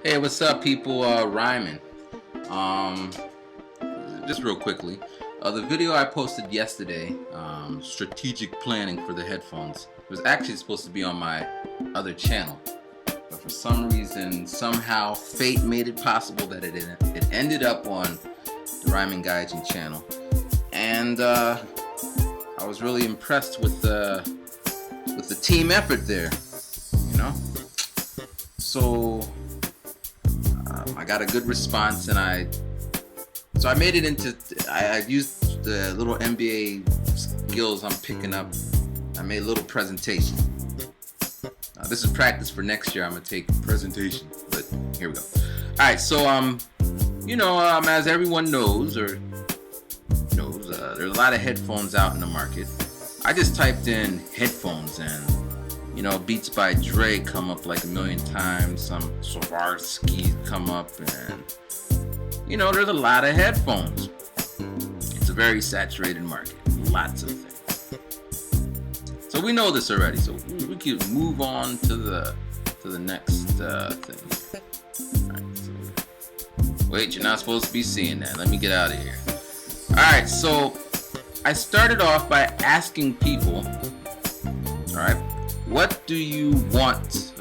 Hey, what's up, people? Ryman. Um, just real quickly, the video I posted yesterday, strategic planning for the headphones, was actually supposed to be on my other channel, but for some reason, somehow, fate made it possible that it ended up on the Ryman Gaijin channel, and I was really impressed with the team effort there, you know. So. I got a good response, and I made it into. I used the little MBA skills I'm picking up. I made a little presentation. This is practice for next year. I'm gonna take presentation, but here we go. All right, so as everyone knows there's a lot of headphones out in the market. I just typed in headphones and. Beats by Dre come up like a million times. Some Swarovski come up, and there's a lot of headphones. It's a very saturated market. Lots of things. So we know this already. So we can move on to the next thing. All right, so, wait, you're not supposed to be seeing that. Let me get out of here. All right, so I started off by asking people. All right. What do you want?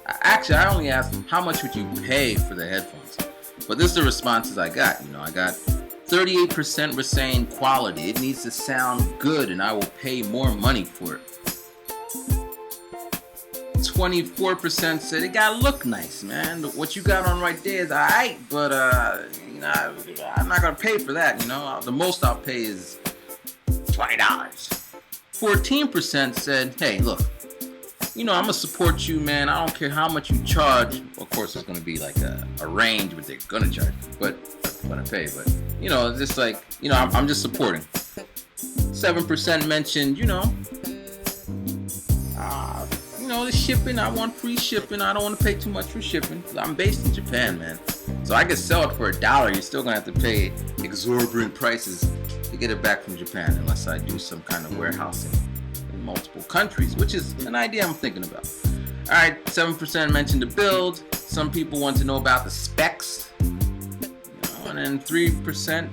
Actually, I only asked how much would you pay for the headphones, but this is the responses I got. I got 38% were saying quality. It needs to sound good, and I will pay more money for it. 24% said it gotta look nice, man. What you got on right there is alright, but I'm not gonna pay for that. The most I'll pay is $20. 14% said, hey, look, I'm going to support you, man. I don't care how much you charge. Of course, it's going to be like a range what they're going to charge, but going to pay. But, just like, I'm just supporting. 7% mentioned, the shipping. I want free shipping. I don't want to pay too much for shipping. I'm based in Japan, man. So I could sell it for $1. You're still going to have to pay exorbitant prices to get it back from Japan, unless I do some kind of warehousing in multiple countries, which is an idea I'm thinking about. All right, 7% mentioned the build. Some people want to know about the specs, and then 3%,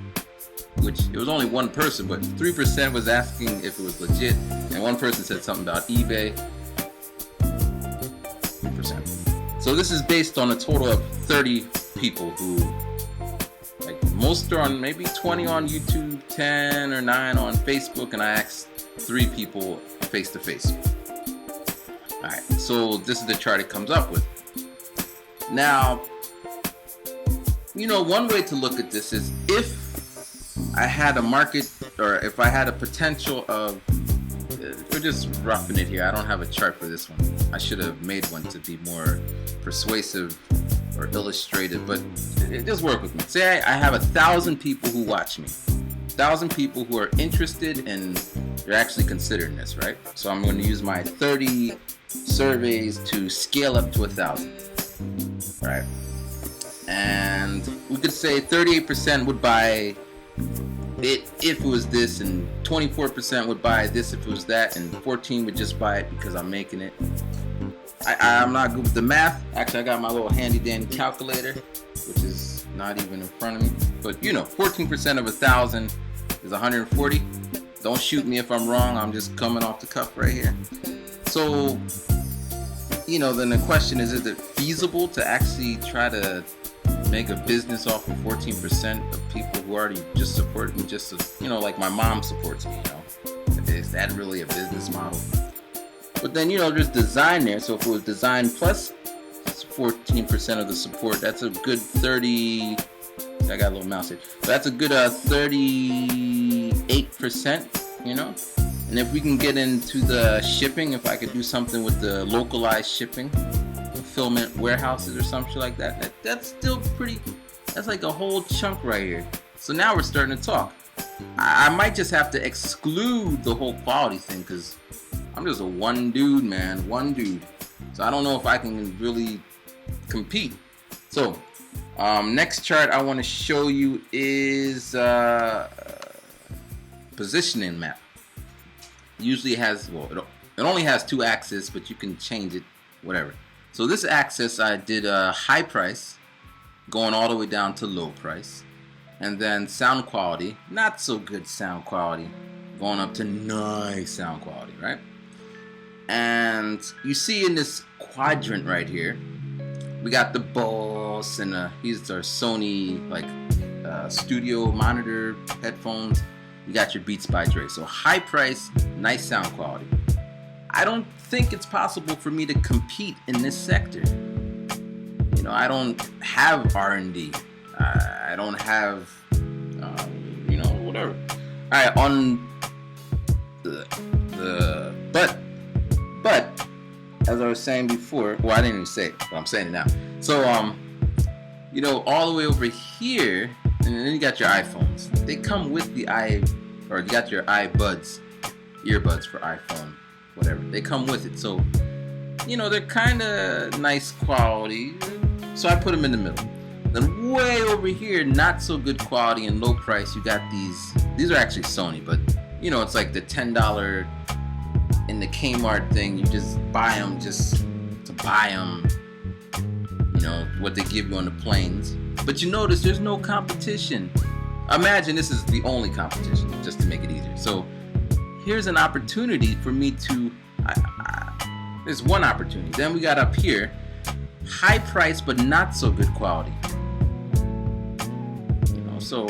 which it was only one person, but 3% was asking if it was legit, and one person said something about eBay. 3%. So this is based on a total of 30 people who. Most are on maybe 20 on YouTube, 10 or 9 on Facebook, and I asked 3 people face to face. Alright, so this is the chart it comes up with. Now, one way to look at this is if I had a market, or if I had a potential of, we're just roughing it here, I don't have a chart for this one. I should have made one to be more persuasive or illustrated, but just work with me. Say I have 1,000 people who watch me, 1,000 people who are interested and they're actually considering this, right? So I'm going to use my 30 surveys to scale up to 1,000, right? And we could say 38% would buy it if it was this, and 24% would buy this if it was that, and 14% would just buy it because I'm making it. I'm not good with the math. Actually, I got my little handy dandy calculator, which is not even in front of me. But 14% of 1,000 is 140. Don't shoot me if I'm wrong. I'm just coming off the cuff right here. So, then the question is it feasible to actually try to make a business off of 14% of people who already just support me? Like my mom supports me. Is that really a business model? But then, there's design there. So if it was design plus 14% of the support, that's a good 30. I got a little mouse here. So that's a good 38%, And if we can get into the shipping, if I could do something with the localized shipping, fulfillment warehouses or something like that, that's still pretty, that's like a whole chunk right here. So now we're starting to talk. I might just have to exclude the whole quality thing because I'm just a one dude, man. One dude. So I don't know if I can really compete. So, next chart I want to show you is positioning map. Usually has, it only has 2 axes, but you can change it, whatever. So this axis I did a high price going all the way down to low price, and then sound quality, not so good sound quality, going up to nice sound quality, right? And you see in this quadrant right here, we got the Bose, and these are Sony studio monitor headphones. You got your Beats by Dre. So high price, nice sound quality. I don't think it's possible for me to compete in this sector. You know, I don't have R&D. I don't have, whatever. All right, on but as I was saying before, well, I didn't even say it, but I'm saying it now. So, all the way over here, and then you got your iPhones. They come with the you got your earbuds for iPhone, whatever. They come with it. So, they're kind of nice quality. So I put them in the middle. Then way over here, not so good quality and low price, you got these. These are actually Sony, but it's like the $10 in the Kmart thing. You just buy them just to buy them. What they give you on the planes. But you notice there's no competition. Imagine this is the only competition, just to make it easier. So here's an opportunity for me to, there's one opportunity. Then we got up here, high price but not so good quality. So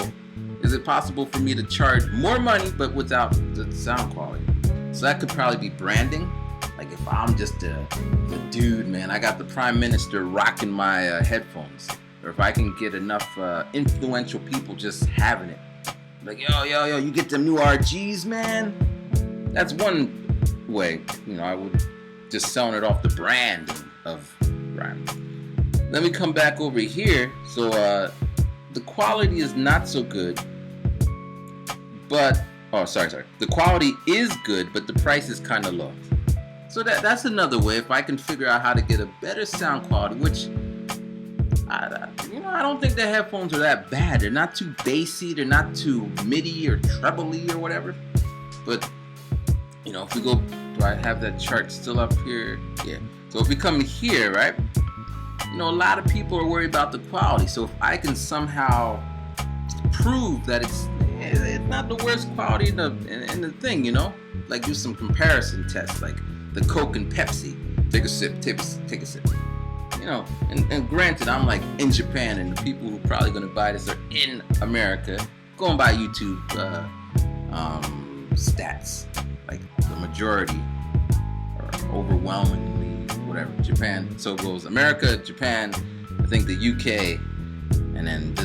is it possible for me to charge more money but without the sound quality? So that could probably be branding. Like if I'm just the dude, man, I got the prime minister rocking my headphones. Or if I can get enough influential people just having it. Like, yo, you get them new RGs, man? That's one way. I would just selling it off the brand of Rhyme. Let me come back over here. So the quality is not so good. But, sorry. The quality is good, but the price is kind of low. So that's another way. If I can figure out how to get a better sound quality, which I don't think the headphones are that bad. They're not too bassy. They're not too midi or trebly or whatever. But if we go, do I have that chart still up here? Yeah. So if we come here, right? A lot of people are worried about the quality. So if I can somehow prove that it's not the worst quality in the thing, like do some comparison tests, like the Coke and Pepsi. Take a sip. Take a sip. And granted, I'm like in Japan, and the people who are probably going to buy this are in America. Go and buy YouTube stats. Like the majority, or overwhelmingly, whatever, Japan. So it goes America, Japan, I think the UK, and then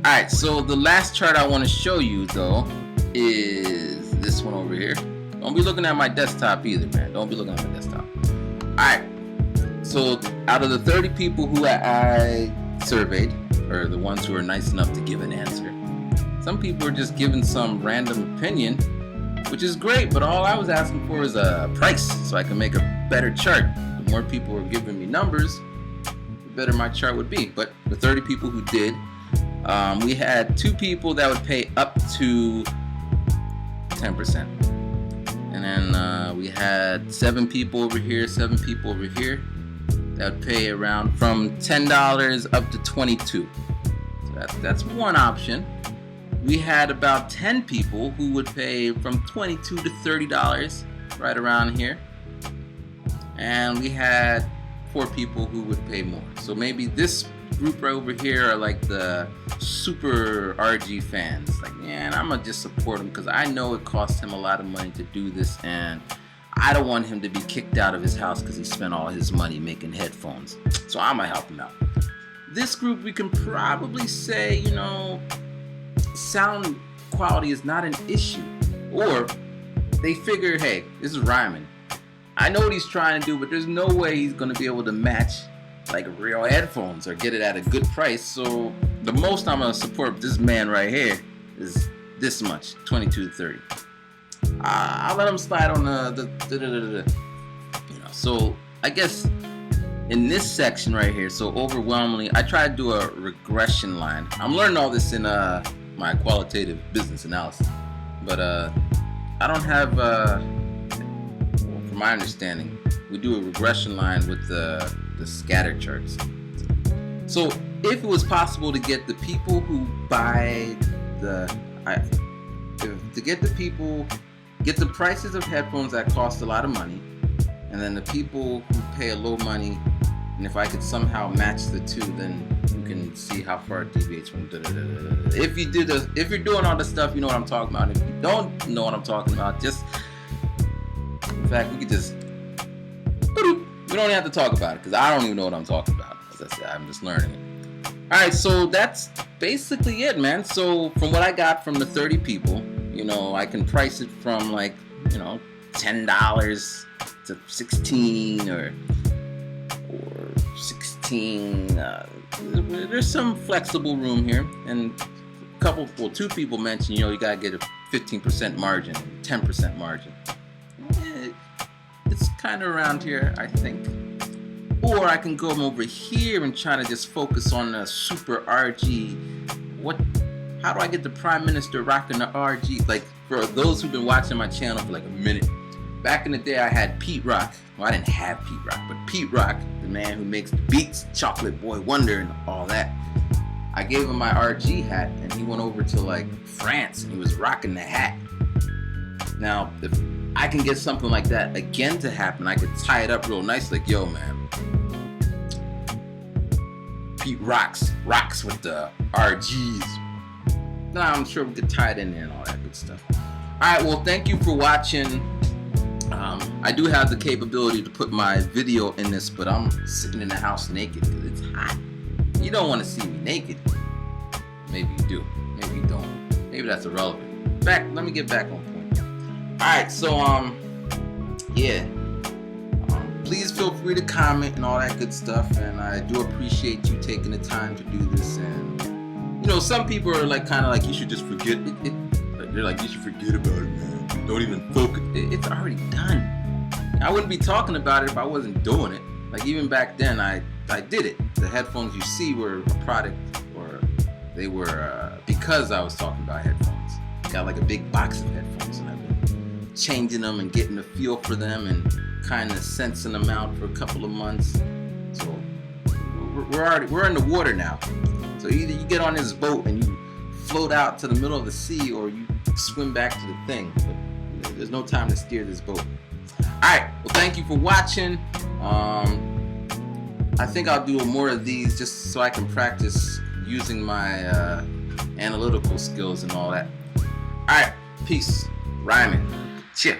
Alright, so the last chart I want to show you, though, is this one over here. Don't be looking at my desktop either, man. Don't be looking at my desktop. Alright. So out of the 30 people who I surveyed, or the ones who are nice enough to give an answer, some people are just giving some random opinion, which is great, but all I was asking for is a price so I can make a better chart. The more people are giving me numbers, the better my chart would be. But the 30 people who did, we had 2 people that would pay up to 10%. And then we had 7 people over here, 7 people over here. That would pay around from $10 up to $22. So that's one option. We had about 10 people who would pay from $22 to $30, right around here. And we had 4 people who would pay more. So maybe this group right over here are like the super RG fans. Like, man, I'm gonna just support him because I know it costs him a lot of money to do this, and I don't want him to be kicked out of his house because he spent all his money making headphones. So I'm gonna help him out. This group, we can probably say, sound quality is not an issue. Or they figure, hey, this is Ryman. I know what he's trying to do, but there's no way he's gonna be able to match like real headphones or get it at a good price. So the most I'm gonna support this man right here is this much, 22 to 30. I'll let him slide on So I guess in this section right here, so overwhelmingly, I try to do a regression line. I'm learning all this in my qualitative business analysis, but I don't have. For from my understanding, we do a regression line with the scatter charts. So if it was possible to get the people who buy get the prices of headphones that cost a lot of money, and then the people who pay a low money, and if I could somehow match the two, then you can see how far it deviates from If you're doing all this stuff, you know what I'm talking about. If you don't know what I'm talking about, in fact, we don't have to talk about it, because I don't even know what I'm talking about. As I said, I'm just learning it. Alright, so that's basically it, man. So from what I got from the 30 people, I can price it from like, $10 to $16 or 16. There's some flexible room here, and two people mentioned, you gotta get a 15% margin, 10% margin. It's kind of around here, I think. Or I can go over here and try to just focus on the super RG. How do I get the Prime Minister rocking the RG? Like, for those who've been watching my channel for like a minute, back in the day I had Pete Rock. Well, I didn't have Pete Rock, but Pete Rock, the man who makes the beats, Chocolate Boy Wonder and all that. I gave him my RG hat, and he went over to like France, and he was rocking the hat. Now, if I can get something like that again to happen, I could tie it up real nice, like, yo, man, Pete rocks with the RGs. Now, I'm sure we could tie it in there and all that good stuff. Alright, well, thank you for watching. I do have the capability to put my video in this, but I'm sitting in the house naked because it's hot. You don't want to see me naked. Maybe you do. Maybe you don't. Maybe that's irrelevant. Let me get back on point. Alright, so, yeah. Please feel free to comment and all that good stuff, and I do appreciate you taking the time to do this. And some people are like, kind of like, you should just forget it. They're like, you should forget about it, man. Don't even focus. It's already done. I wouldn't be talking about it if I wasn't doing it. Like, even back then, I did it. The headphones you see were a product, or they were because I was talking about headphones. Got like a big box of headphones, and I've been changing them and getting a feel for them and kind of sensing them out for a couple of months. So we're in the water now. So either you get on this boat and you float out to the middle of the sea, or you swim back to the thing. But there's no time to steer this boat. Alright, well, thank you for watching. I think I'll do more of these just so I can practice using my analytical skills and all that. Alright, peace. Rhyming. Cheer.